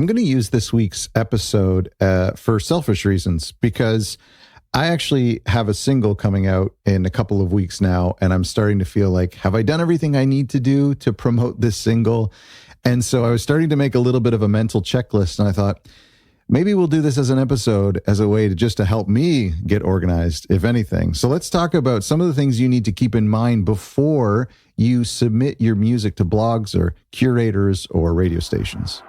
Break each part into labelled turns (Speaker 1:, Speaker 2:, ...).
Speaker 1: I'm going to use this week's episode for selfish reasons because I actually have a single coming out in a couple of weeks now, and I'm starting to feel like, have I done everything I need to do to promote this single? And so I was starting to make a little bit of a mental checklist, and I thought, maybe we'll do this as an episode as a way to just to help me get organized, if anything. So let's talk about some of the things you need to keep in mind before you submit your music to blogs or curators or radio stations.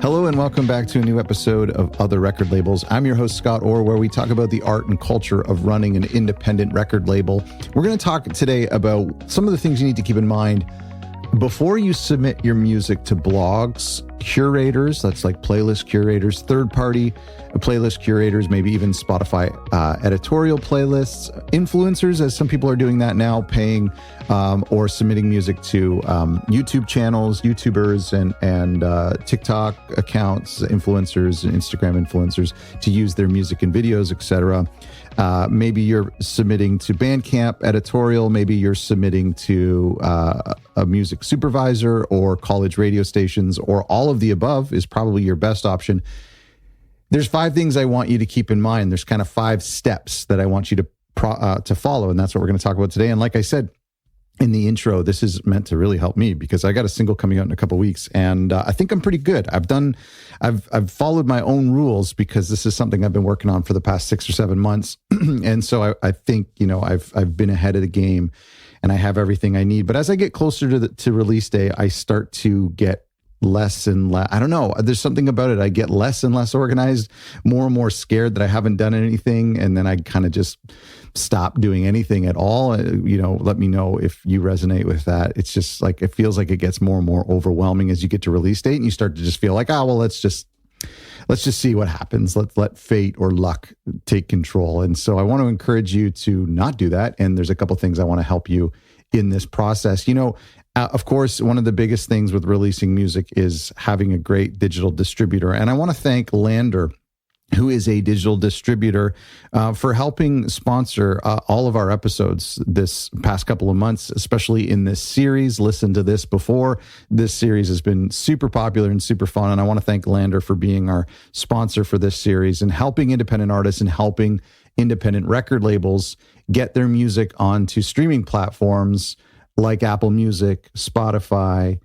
Speaker 1: Hello and welcome back to a new episode of Other Record Labels. I'm your host, Scott Orr, where we talk about the art and culture of running an independent record label. We're going to talk today about some of the things you need to keep in mind before you submit your music to blogs, curators, that's like playlist curators, third-party playlist curators, maybe even Spotify editorial playlists, influencers, as some people are doing that now, paying or submitting music to YouTube channels, YouTubers, and TikTok accounts, influencers, Instagram influencers to use their music in videos, etc. Maybe you're submitting to Bandcamp editorial. Maybe you're submitting to a music supervisor or college radio stations, or all of the above is probably your best option. There's 5 things I want you to keep in mind. There's kind of 5 steps that I want you to follow, and that's what we're going to talk about today. And like I said in the intro, this is meant to really help me because I got a single coming out in a couple of weeks, and I think I'm pretty good. I've followed my own rules because this is something I've been working on for the past 6 or 7 months, and so I think I've been ahead of the game, and I have everything I need. But as I get closer to release day, I start to get less and less. I don't know. There's something about it. I get less and less organized, more and more scared that I haven't done anything. And then I kind of just stop doing anything at all. Let me know if you resonate with that. It's just like, it feels like it gets more and more overwhelming as you get to release date, and you start to just feel like, let's just see what happens. Let fate or luck take control. And so I want to encourage you to not do that. And there's a couple things I want to help you in this process. Of course, one of the biggest things with releasing music is having a great digital distributor. And I want to thank LANDR, who is a digital distributor, for helping sponsor all of our episodes this past couple of months, especially in this series. Listen to this before. This series has been super popular and super fun. And I want to thank LANDR for being our sponsor for this series and helping independent artists and helping independent record labels get their music onto streaming platforms like Apple Music, Spotify,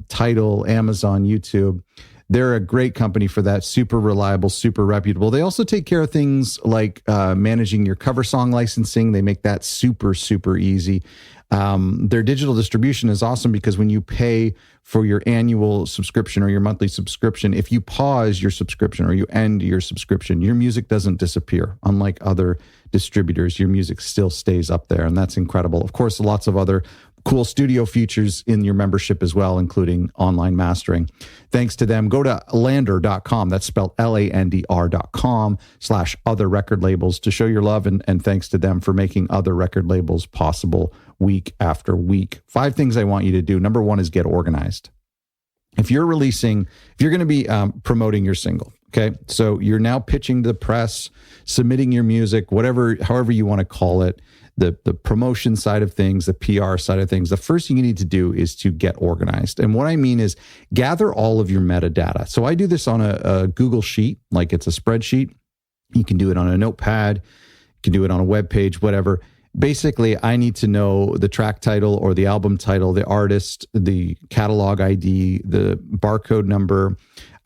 Speaker 1: Tidal, Amazon, YouTube. They're a great company for that, super reliable, super reputable. They also take care of things like managing your cover song licensing. They make that super, super easy. Their digital distribution is awesome because when you pay for your annual subscription or your monthly subscription, if you pause your subscription or you end your subscription, your music doesn't disappear. Unlike other distributors, your music still stays up there, and that's incredible. Of course, lots of other cool studio features in your membership as well, including online mastering. Thanks to them, go to LANDR.com. That's spelled LANDR.com/other record labels to show your love. And thanks to them for making other record labels possible week after week. 5 things I want you to do. Number 1 is get organized. If you're going to be promoting your single, okay? So you're now pitching to the press, submitting your music, however you want to call it, the promotion side of things, the PR side of things. The first thing you need to do is to get organized. And what I mean is gather all of your metadata. So I do this on a Google Sheet, like it's a spreadsheet. You can do it on a notepad. You can do it on a web page, whatever. Basically, I need to know the track title or the album title, the artist, the catalog ID, the barcode number.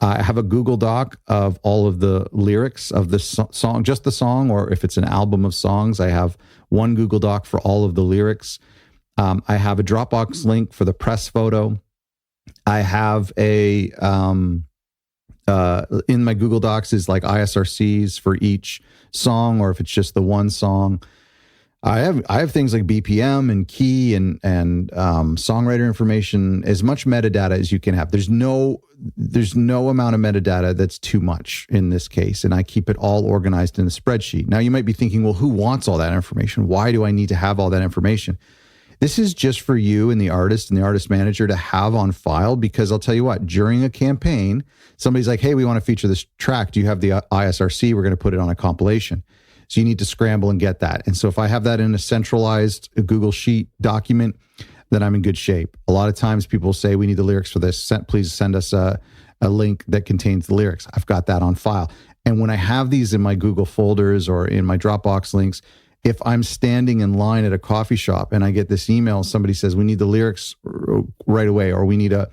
Speaker 1: I have a Google Doc of all of the lyrics of the song, just the song, or if it's an album of songs, I have one Google Doc for all of the lyrics. I have a Dropbox link for the press photo. I have in my Google Docs is like ISRCs for each song, or if it's just the one song. I have things like BPM and key and songwriter information, as much metadata as you can have. There's no amount of metadata that's too much in this case, and I keep it all organized in a spreadsheet. Now you might be thinking, well, who wants all that information? Why do I need to have all that information? This is just for you and the artist manager to have on file, because I'll tell you what, during a campaign, somebody's like, hey, we want to feature this track. Do you have the ISRC? We're going to put it on a compilation. So you need to scramble and get that. And so if I have that in a centralized Google Sheet document, then I'm in good shape. A lot of times people say, we need the lyrics for this. Please send us a link that contains the lyrics. I've got that on file. And when I have these in my Google folders or in my Dropbox links, if I'm standing in line at a coffee shop and I get this email, somebody says, we need the lyrics right away, or we need a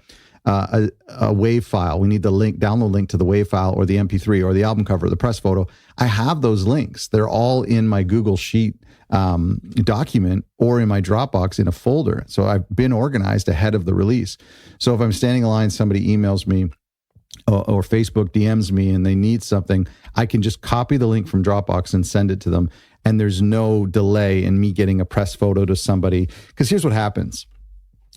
Speaker 1: WAV file. We need the download link to the WAV file or the MP3 or the album cover, or the press photo. I have those links. They're all in my Google Sheet document or in my Dropbox in a folder. So I've been organized ahead of the release. So if I'm standing in line, somebody emails me or Facebook DMs me and they need something, I can just copy the link from Dropbox and send it to them. And there's no delay in me getting a press photo to somebody. Because here's what happens.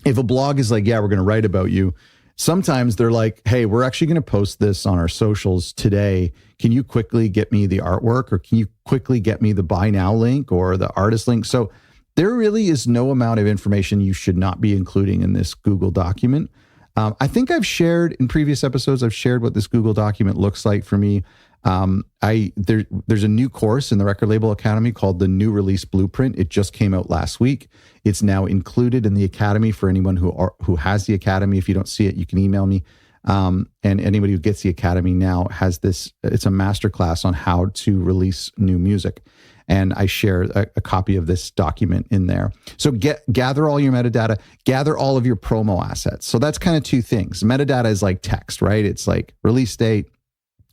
Speaker 1: If a blog is like, yeah, we're going to write about you, sometimes they're like, hey, we're actually going to post this on our socials today. Can you quickly get me the artwork, or can you quickly get me the buy now link or the artist link? So there really is no amount of information you should not be including in this Google document. I think I've shared in previous episodes, I've shared what this Google document looks like for me. There's a new course in the Record Label Academy called the New Release Blueprint. It just came out last week. It's now included in the Academy for anyone who has the Academy. If you don't see it, you can email me. And anybody who gets the Academy now has this. It's a masterclass on how to release new music. And I share a copy of this document in there. So gather all your metadata, gather all of your promo assets. So that's kind of two things. Metadata is like text, right? It's like release date,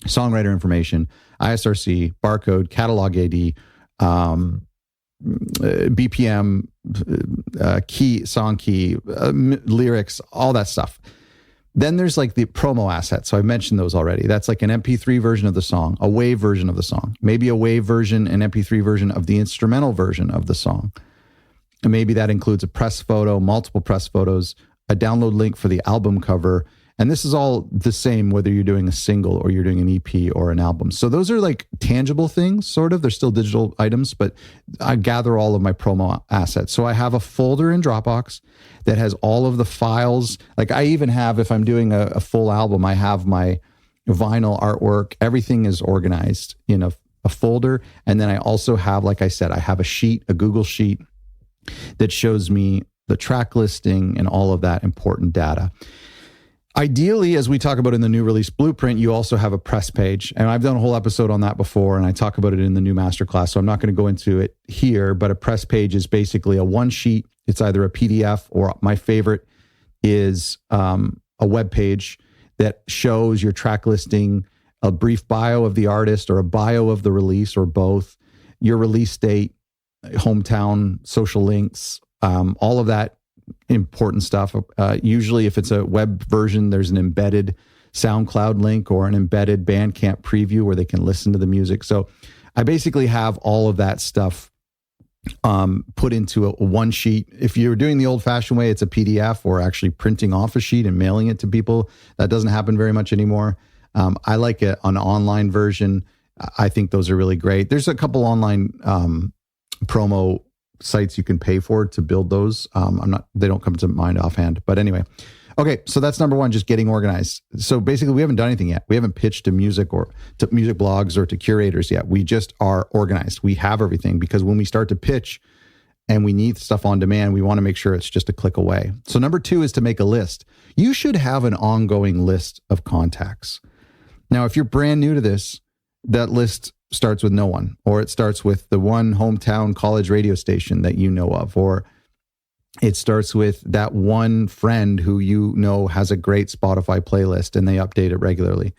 Speaker 1: songwriter information, ISRC, barcode, catalog AD, BPM, key, song key, lyrics, all that stuff. Then there's like the promo assets. So I mentioned those already. That's like an MP3 version of the song, a WAV version of the song, maybe a WAV version, an MP3 version of the instrumental version of the song. And maybe that includes a press photo, multiple press photos, a download link for the album cover. And this is all the same whether you're doing a single or you're doing an EP or an album. So those are like tangible things, sort of. They're still digital items, but I gather all of my promo assets. So I have a folder in Dropbox that has all of the files. Like I even have, if I'm doing a full album, I have my vinyl artwork. Everything is organized in a folder. And then I also have, like I said, I have a sheet, a Google Sheet that shows me the track listing and all of that important data. Ideally, as we talk about in the New Release Blueprint, you also have a press page. And I've done a whole episode on that before, and I talk about it in the new masterclass. So I'm not going to go into it here, but a press page is basically a one sheet. It's either a PDF or my favorite is a web page that shows your track listing, a brief bio of the artist or a bio of the release or both, your release date, hometown, social links, all of that important stuff. Usually if it's a web version, there's an embedded SoundCloud link or an embedded Bandcamp preview where they can listen to the music. So I basically have all of that stuff put into a one sheet. If you're doing the old fashioned way, it's a PDF or actually printing off a sheet and mailing it to people. That doesn't happen very much anymore. I like an online version. I think those are really great. There's a couple online promo sites you can pay for to build those. They don't come to mind offhand, but anyway. Okay. So that's number one, just getting organized. So basically we haven't done anything yet. We haven't pitched to music or to music blogs or to curators yet. We just are organized. We have everything because when we start to pitch and we need stuff on demand, we want to make sure it's just a click away. So number two is to make a list. You should have an ongoing list of contacts. Now, if you're brand new to this, that list starts with no one, or it starts with the one hometown college radio station that you know of, or it starts with that one friend who you know has a great Spotify playlist and they update it regularly.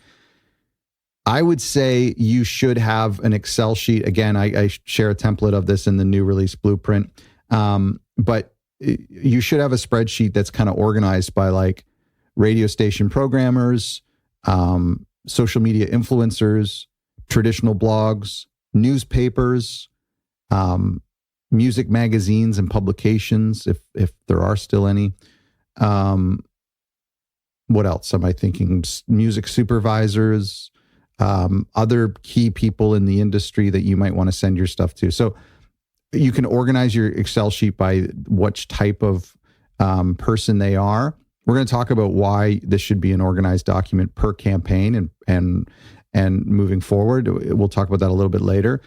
Speaker 1: I would say you should have an Excel sheet. Again, I share a template of this in the New Release Blueprint, but you should have a spreadsheet that's kind of organized by like radio station programmers, social media influencers, traditional blogs, newspapers, music magazines and publications, if there are still any. What else am I thinking? Music supervisors, other key people in the industry that you might want to send your stuff to. So you can organize your Excel sheet by which type of person they are. We're going to talk about why this should be an organized document per campaign and moving forward. We'll talk about that a little bit later.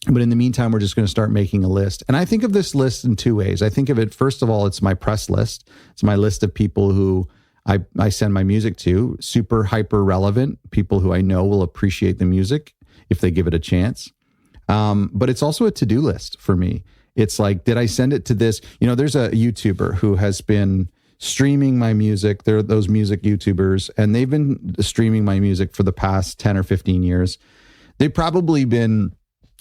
Speaker 1: But in the meantime, we're just going to start making a list. And I think of this list in two ways. I think of it, first of all, it's my press list. It's my list of people who I send my music to, super hyper relevant, people who I know will appreciate the music if they give it a chance. But it's also a to-do list for me. It's like, did I send it to this? There's a YouTuber who has been streaming my music. They're those music YouTubers, and they've been streaming my music for the past 10 or 15 years. They've probably been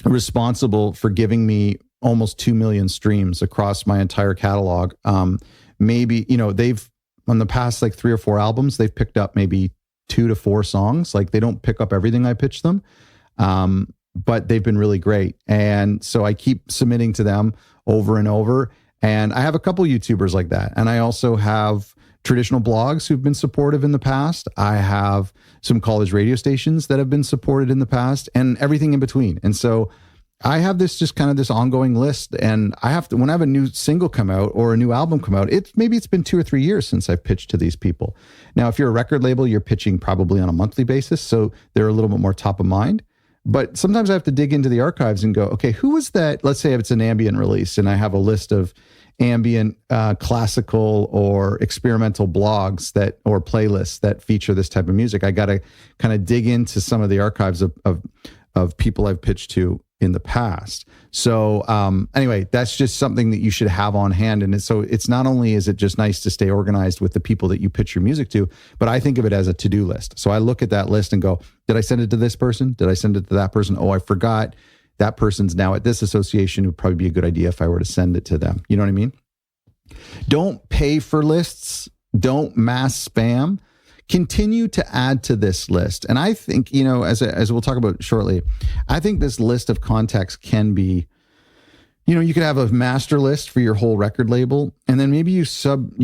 Speaker 1: responsible for giving me almost 2 million streams across my entire catalog. Maybe, they've, on the past like 3 or 4 albums, they've picked up maybe 2 to 4 songs. Like, they don't pick up everything I pitch them. But they've been really great. And so I keep submitting to them over and over. And I have a couple YouTubers like that. And I also have traditional blogs who've been supportive in the past. I have some college radio stations that have been supported in the past, and everything in between. And so I have this just kind of this ongoing list, and I have to, when I have a new single come out or a new album come out, maybe it's been 2 or 3 years since I've pitched to these people. Now, if you're a record label, you're pitching probably on a monthly basis, so they're a little bit more top of mind. But sometimes I have to dig into the archives and go, okay, who was that? Let's say if it's an ambient release and I have a list of ambient, classical or experimental blogs or playlists that feature this type of music. I got to kind of dig into some of the archives of people I've pitched to in the past. So anyway, that's just something that you should have on hand. And so it's not only is it just nice to stay organized with the people that you pitch your music to, but I think of it as a to-do list. So I look at that list and go, did I send it to this person? Did I send it to that person? Oh, I forgot. That person's now at this association. It would probably be a good idea if I were to send it to them. You know what I mean? Don't pay for lists. Don't mass spam. Continue to add to this list. And I think, as we'll talk about shortly, I think this list of contacts can be, you could have a master list for your whole record label. And then maybe you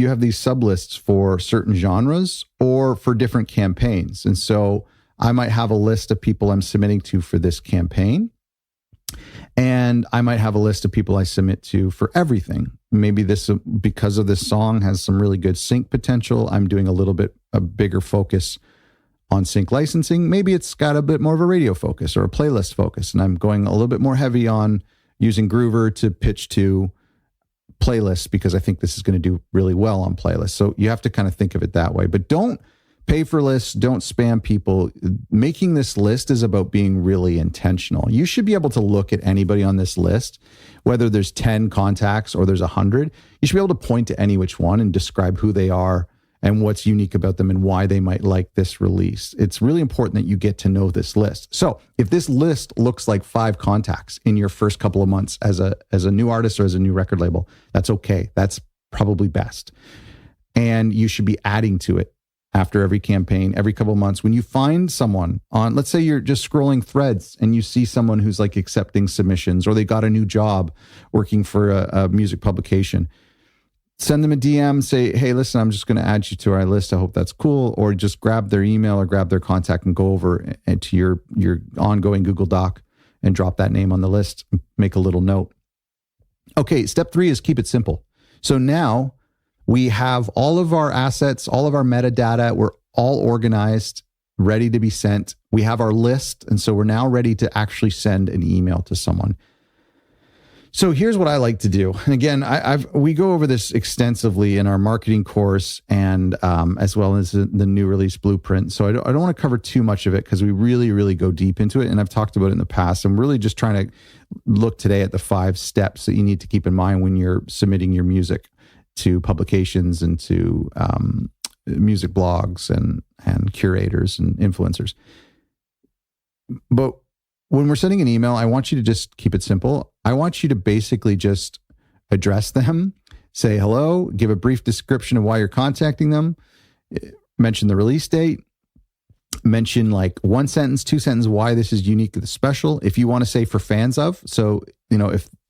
Speaker 1: have these sub lists for certain genres or for different campaigns. And so I might have a list of people I'm submitting to for this campaign. And I might have a list of people I submit to for everything. Maybe this, because of this song, has some really good sync potential. I'm doing a bigger focus on sync licensing. Maybe it's got a bit more of a radio focus or a playlist focus. And I'm going a little bit more heavy on using Groover to pitch to playlists because I think this is going to do really well on playlists. So you have to kind of think of it that way. But don't pay for lists, don't spam people. Making this list is about being really intentional. You should be able to look at anybody on this list, whether there's 10 contacts or there's 100. You should be able to point to any which one and describe who they are and what's unique about them and why they might like this release. It's really important that you get to know this list. So if this list looks like 5 contacts in your first couple of months as a new artist or as a new record label, that's okay. That's probably best. And you should be adding to it after every campaign, every couple of months. When you find someone on, let's say you're just scrolling threads and you see someone who's like accepting submissions or they got a new job working for a music publication, send them a DM, say, hey, listen, I'm just going to add you to our list. I hope that's cool. Or just grab their email or grab their contact and go over to your ongoing Google Doc and drop that name on the list, make a little note. Okay, step 3 is keep it simple. So now we have all of our assets, all of our metadata. We're all organized, ready to be sent. We have our list. And so we're now ready to actually send an email to someone. So here's what I like to do. And again, we go over this extensively in our marketing course and as well as the new release blueprint. So I don't want to cover too much of it because we really, really go deep into it. And I've talked about it in the past. I'm really just trying to look today at the 5 steps that you need to keep in mind when you're submitting your music to publications and to music blogs and curators and influencers. But when we're sending an email, I want you to just keep it simple. I want you to basically just address them, say hello, give a brief description of why you're contacting them, mention the release date, mention like 1 sentence, 2 sentences, why this is unique to the special. If you want to say for fans of, so,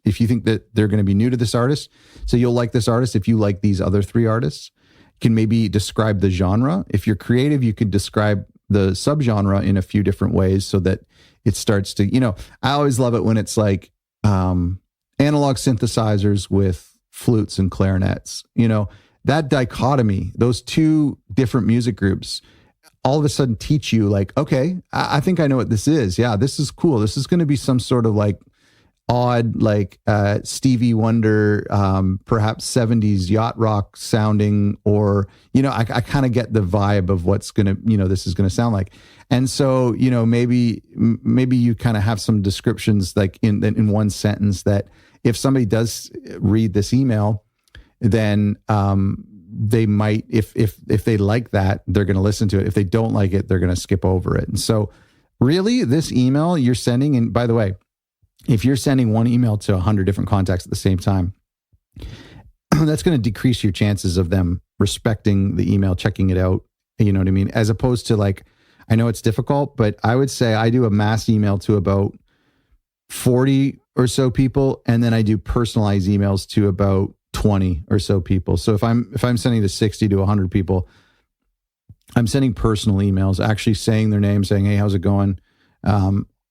Speaker 1: if you think that they're going to be new to this artist, so you'll like this artist if you like these other 3 artists. You can maybe describe the genre. If you're creative, you could describe the subgenre in a few different ways so that it starts to, I always love it when it's like analog synthesizers with flutes and clarinets. That dichotomy, those 2 different music groups, all of a sudden teach you like, okay, I think I know what this is. Yeah, this is cool. This is going to be some sort of like odd, like Stevie Wonder, perhaps 70s yacht rock sounding, or, I kind of get the vibe of what's going to, this is going to sound like. And so, maybe you kind of have some descriptions like in one sentence that if somebody does read this email, then they might, if they like that, they're going to listen to it. If they don't like it, they're going to skip over it. And so really this email you're sending, and by the way, if you're sending one email to 100 different contacts at the same time, that's going to decrease your chances of them respecting the email, checking it out. You know what I mean? As opposed to like, I know it's difficult, but I would say I do a mass email to about 40 or so people, and then I do personalized emails to about 20 or so people. So if I'm sending to 60 to 100 people, I'm sending personal emails, actually saying their name, saying, "Hey, how's it going?"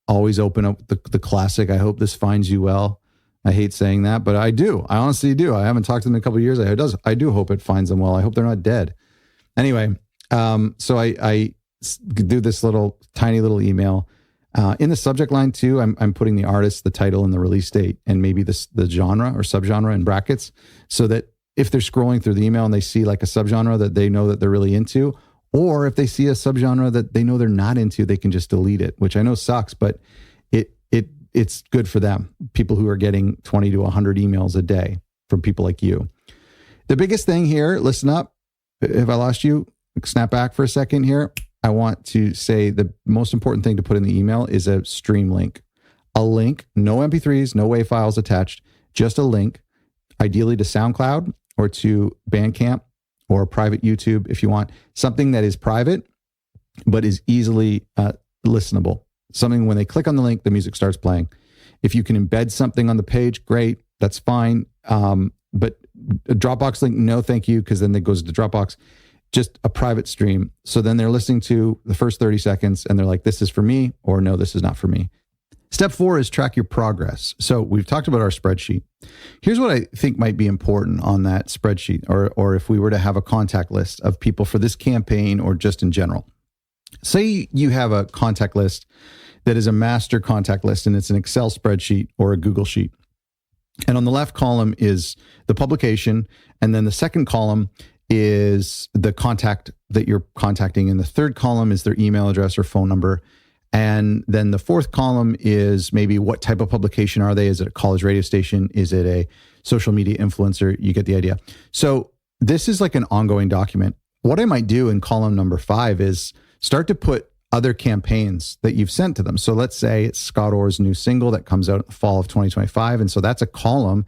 Speaker 1: Always open up the classic, "I hope this finds you well." I hate saying that, but I do. I honestly do. I haven't talked to them in a couple of years. I do hope it finds them well. I hope they're not dead. Anyway, so I do this tiny little email. In the subject line too, I'm putting the artist, the title, and the release date, and maybe the genre or subgenre in brackets, so that if they're scrolling through the email and they see like a subgenre that they know that they're really into, or if they see a subgenre that they know they're not into, they can just delete it, which I know sucks, but it's good for them. People who are getting 20 to 100 emails a day from people like you. The biggest thing here, listen up. If I lost you, snap back for a second here. I want to say the most important thing to put in the email is a stream link. A link, no MP3s, no WAV files attached, just a link, ideally to SoundCloud or to Bandcamp or a private YouTube if you want. Something that is private, but is easily listenable. Something when they click on the link, the music starts playing. If you can embed something on the page, great, that's fine. But a Dropbox link, no thank you, because then it goes to Dropbox. Just a private stream. So then they're listening to the first 30 seconds and they're like, this is for me, or no, this is not for me. Step 4 is track your progress. So we've talked about our spreadsheet. Here's what I think might be important on that spreadsheet, or if we were to have a contact list of people for this campaign or just in general. Say you have a contact list that is a master contact list and it's an Excel spreadsheet or a Google sheet. And on the left column is the publication. And then the second column is the contact that you're contacting. And the third column is their email address or phone number. And then the fourth column is maybe what type of publication are they? Is it a college radio station? Is it a social media influencer? You get the idea. So this is like an ongoing document. What I might do in column number 5 is start to put other campaigns that you've sent to them. So let's say it's Scott Orr's new single that comes out in the fall of 2025. And so that's a column.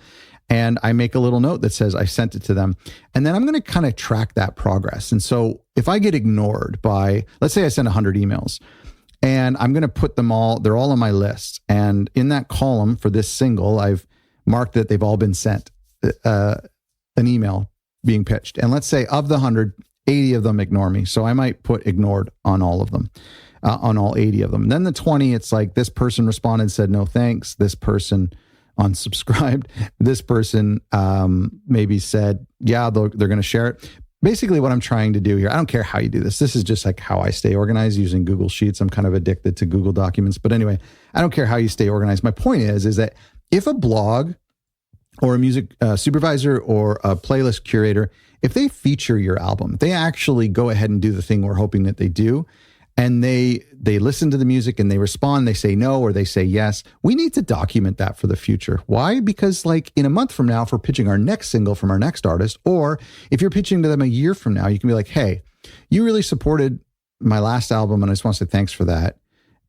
Speaker 1: And I make a little note that says I sent it to them. And then I'm going to kind of track that progress. And so if I get ignored by, let's say I send 100 emails and I'm going to put them all, they're all on my list. And in that column for this single, I've marked that they've all been sent an email being pitched. And let's say of the 100, 80 of them ignore me. So I might put ignored on all of them, on all 80 of them. And then the 20, it's like this person responded and said, no, thanks. This person unsubscribed. This person maybe said, yeah, they're going to share it. Basically what I'm trying to do here, I don't care how you do this. This is just like how I stay organized using Google Sheets. I'm kind of addicted to Google Documents. But anyway, I don't care how you stay organized. My point is that if a blog or a music supervisor or a playlist curator, if they feature your album, they actually go ahead and do the thing we're hoping that they do, and they listen to the music and they respond, they say no or they say yes, we need to document that for the future. Why? Because like in a month from now, if we're pitching our next single from our next artist, or if you're pitching to them a year from now, you can be like, hey, you really supported my last album and I just want to say thanks for that.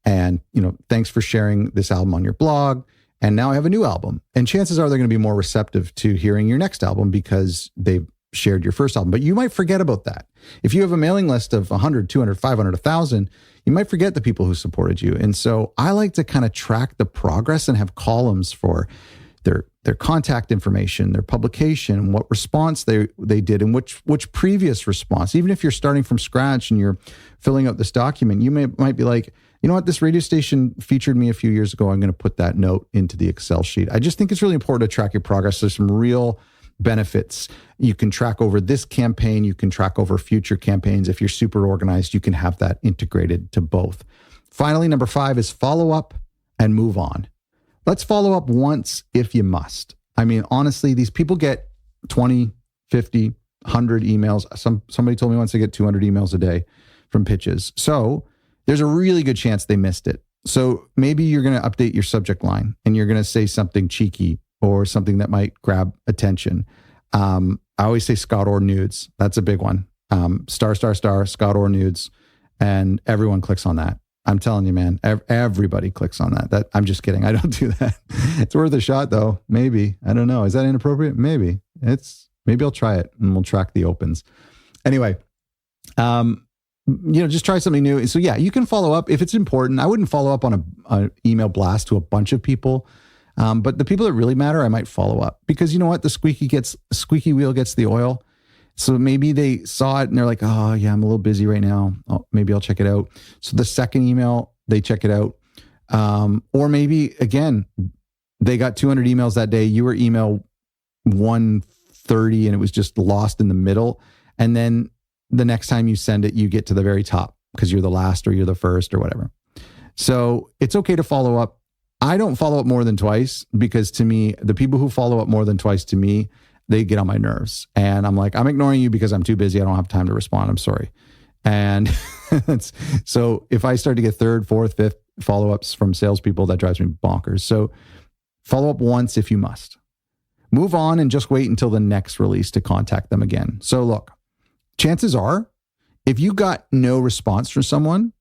Speaker 1: And, thanks for sharing this album on your blog. And now I have a new album. And chances are they're going to be more receptive to hearing your next album because they've shared your first album. But you might forget about that. If you have a mailing list of 100, 200, 500, 1,000, you might forget the people who supported you. And so I like to kind of track the progress and have columns for their contact information, their publication, what response they did, and which previous response. Even if you're starting from scratch and you're filling out this document, you might be like, you know what, this radio station featured me a few years ago. I'm going to put that note into the Excel sheet. I just think it's really important to track your progress. There's some real benefits. You can track over this campaign. You can track over future campaigns. If you're super organized, you can have that integrated to both. Finally, number 5 is follow up and move on. let's follow up once if you must. I mean, honestly, these people get 20, 50, 100 emails. Somebody told me once they get 200 emails a day from pitches. So there's a really good chance they missed it. So maybe you're going to update your subject line and you're going to say something cheeky or something that might grab attention. I always say Scott or nudes. That's a big one. Star, Scott or nudes. And everyone clicks on that. I'm telling you, man, everybody clicks on that. I'm just kidding. I don't do that. It's worth a shot though. Maybe. I don't know. Is that inappropriate? Maybe. Maybe I'll try it and we'll track the opens. Anyway, just try something new. So yeah, you can follow up if it's important. I wouldn't follow up on an email blast to a bunch of people. But the people that really matter, I might follow up because you know what? The squeaky wheel gets the oil. So maybe they saw it and they're like, oh yeah, I'm a little busy right now. Oh, maybe I'll check it out. So the second email, they check it out. Or maybe again, they got 200 emails that day. You were email 130 and it was just lost in the middle. And then the next time you send it, you get to the very top because you're the last or you're the first or whatever. So it's okay to follow up. I don't follow up more than twice because to me, the people who follow up more than twice to me, they get on my nerves. And I'm like, I'm ignoring you because I'm too busy. I don't have time to respond. I'm sorry. And so if I start to get third, fourth, fifth follow-ups from salespeople, that drives me bonkers. So follow up once if you must. Move on and just wait until the next release to contact them again. So look, chances are, if you got no response from someone,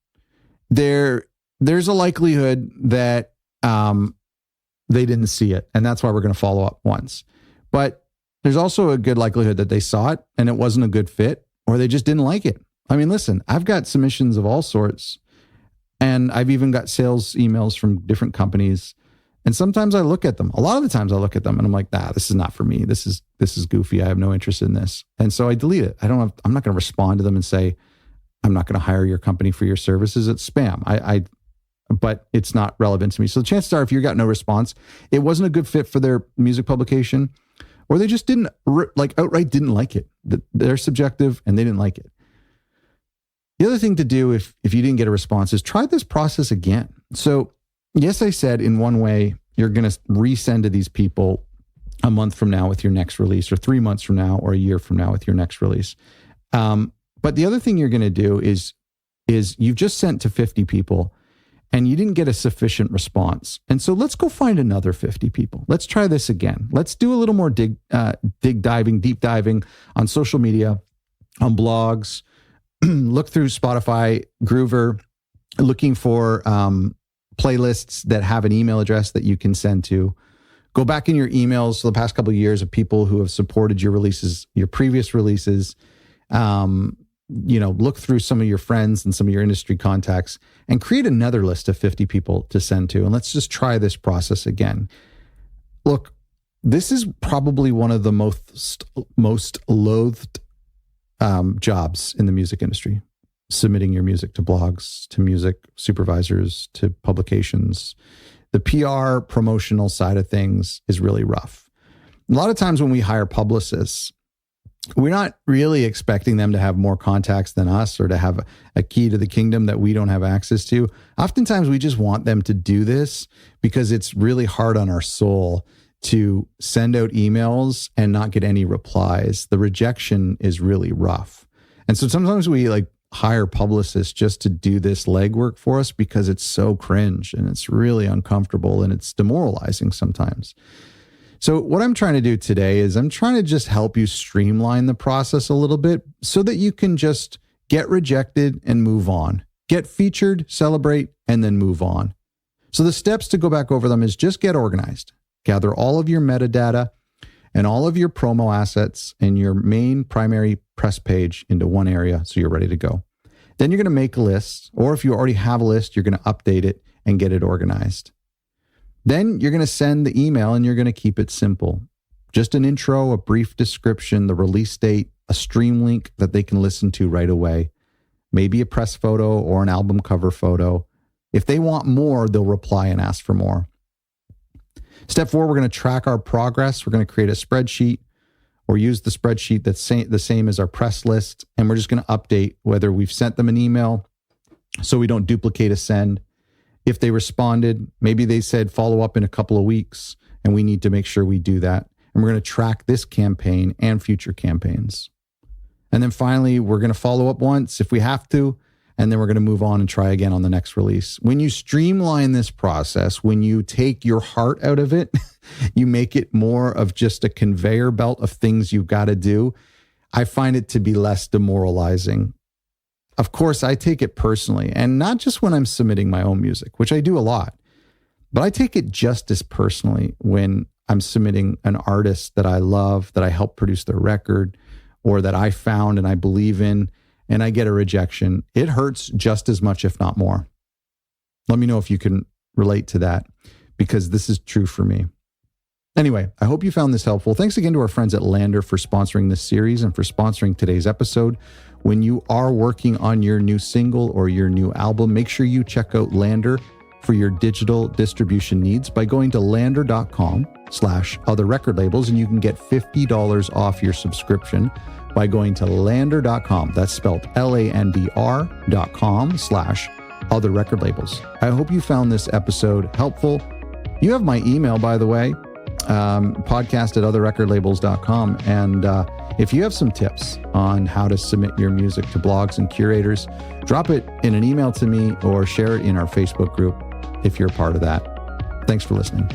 Speaker 1: there's a likelihood that they didn't see it. And that's why we're going to follow up once. But there's also a good likelihood that they saw it and it wasn't a good fit or they just didn't like it. I mean, listen, I've got submissions of all sorts and I've even got sales emails from different companies. And sometimes I look at them. A lot of the times I look at them and I'm like, this is not for me. This is goofy. I have no interest in this. And so I delete it. I'm not going to respond to them and say, I'm not going to hire your company for your services. It's spam. But it's not relevant to me. So the chances are if you got no response, it wasn't a good fit for their music publication or they just didn't outright didn't like it. They're subjective and they didn't like it. The other thing to do if you didn't get a response is try this process again. So yes, I said in one way, you're going to resend to these people a month from now with your next release or 3 months from now or a year from now with your next release. But the other thing you're going to do is you've just sent to 50 people and you didn't get a sufficient response. And so let's go find another 50 people. Let's try this again. Let's do a little more deep diving on social media, on blogs, look through Spotify, Groover, looking for playlists that have an email address that you can send to. Go back in your emails for the past couple of years of people who have supported your releases, your previous releases. Look through some of your friends and some of your industry contacts and create another list of 50 people to send to. And let's just try this process again. Look, this is probably one of the most loathed jobs in the music industry. Submitting your music to blogs, to music supervisors, to publications. The PR promotional side of things is really rough. A lot of times when we hire publicists, we're not really expecting them to have more contacts than us or to have a key to the kingdom that we don't have access to. Oftentimes we just want them to do this because it's really hard on our soul to send out emails and not get any replies. The rejection is really rough. And so sometimes we hire publicists just to do this legwork for us because it's so cringe and it's really uncomfortable and it's demoralizing sometimes. So what I'm trying to do today is I'm trying to just help you streamline the process a little bit so that you can just get rejected and move on. Get featured, celebrate, and then move on. So the steps to go back over them is just get organized. Gather all of your metadata and all of your promo assets and your main primary press page into one area so you're ready to go. Then you're going to make a list, or if you already have a list, you're going to update it and get it organized. Then you're going to send the email and you're going to keep it simple. Just an intro, a brief description, the release date, a stream link that they can listen to right away. Maybe a press photo or an album cover photo. If they want more, they'll reply and ask for more. Step 4, we're going to track our progress. We're going to create a spreadsheet or use the spreadsheet that's the same as our press list. And we're just going to update whether we've sent them an email so we don't duplicate a send. If they responded, maybe they said follow up in a couple of weeks, and we need to make sure we do that. And we're going to track this campaign and future campaigns. And then finally, we're going to follow up once if we have to, and then we're going to move on and try again on the next release. When you streamline this process, when you take your heart out of it, you make it more of just a conveyor belt of things you've got to do. I find it to be less demoralizing. Of course, I take it personally, and not just when I'm submitting my own music, which I do a lot, but I take it just as personally when I'm submitting an artist that I love, that I helped produce their record, or that I found and I believe in, and I get a rejection. It hurts just as much, if not more. Let me know if you can relate to that, because this is true for me. Anyway, I hope you found this helpful. Thanks again to our friends at LANDR for sponsoring this series and for sponsoring today's episode. When you are working on your new single or your new album, make sure you check out LANDR for your digital distribution needs by going to landr.com/other record labels, and you can get $50 off your subscription by going to landr.com. That's spelled LANDR.com/other record labels. I hope you found this episode helpful. You have my email, by the way, podcast@otherrecordlabels.com. And if you have some tips on how to submit your music to blogs and curators, drop it in an email to me or share it in our Facebook group if you're a part of that. Thanks for listening.